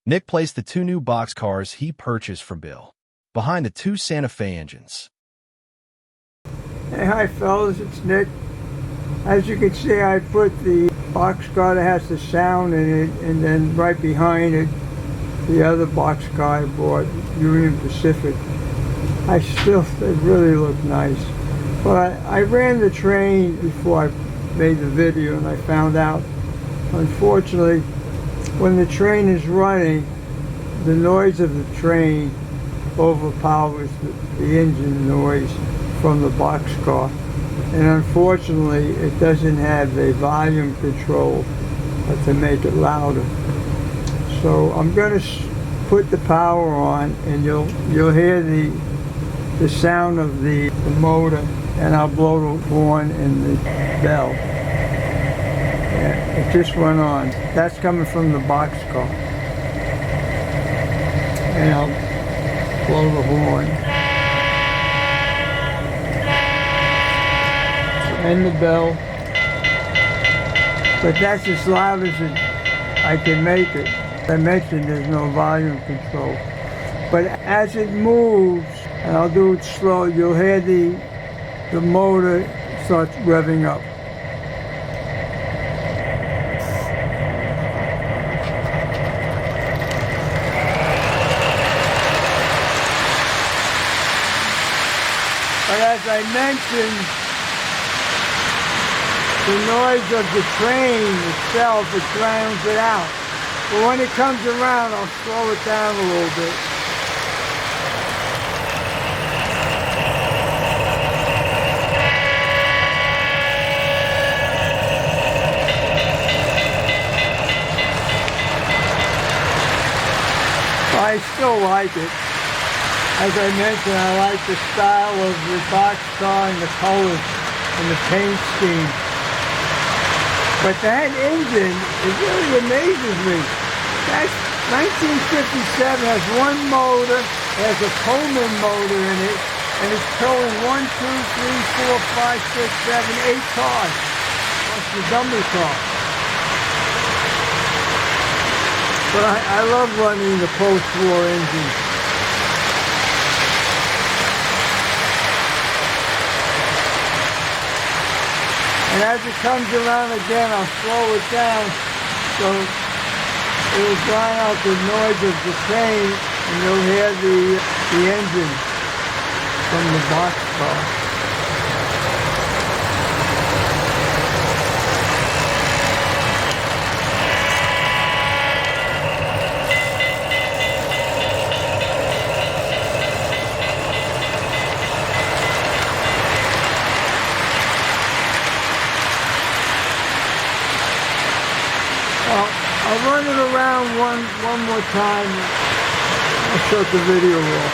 Nick placed the two new boxcars he purchased from Bill behind the two Santa Fe engines. Hey, hi fellas, it's Nick. As you can see, I put the boxcar that has the sound in it, and then right behind it, the other boxcar I bought, Union Pacific. They really look nice. But I ran the train before I made the video, and I found out, unfortunately, when the train is running, the noise of the train overpowers the engine noise from the boxcar. And unfortunately, it doesn't have a volume control to make it louder. So I'm going to put the power on, and you'll hear the sound of the motor, and I'll blow the horn and the bell. Yeah, it just went on. That's coming from the boxcar. And I'll blow the horn. And the bell. But that's as loud as I can make it. I mentioned there's no volume control. But as it moves, and I'll do it slow, you'll hear the motor starts revving up. But as I mentioned, the noise of the train itself, it drowns it out. But when it comes around, I'll slow it down a little bit. I still like it. As I mentioned, I like the style of the boxcar and the colors and the paint scheme. But that engine, it really amazes me. That's 1957, has one motor, it has a Coleman motor in it, and it's towing 1, 2, 3, 4, 5, 6, 7, 8 cars. Plus the dummy car. But I love running the post-war engine. And as it comes around again, I'll slow it down so it will drown out the noise of the train, and you'll hear the engine from the boxcar. I'll run it around one more time. I'll shut the video off.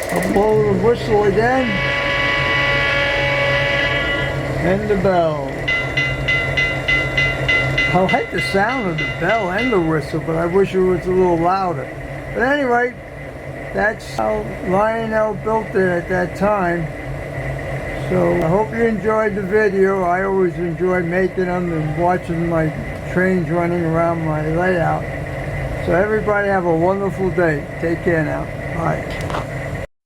I'll blow the whistle again, and the bell. I like the sound of the bell and the whistle, but I wish it was a little louder. But anyway, that's how Lionel built it at that time. So I hope you enjoyed the video. I always enjoy making them and watching my trains running around my layout. So everybody have a wonderful day. Take care now. Bye.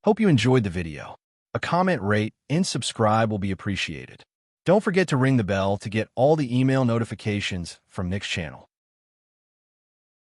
Hope you enjoyed the video. A comment, rate, and subscribe will be appreciated. Don't forget to ring the bell to get all the email notifications from Nick's channel.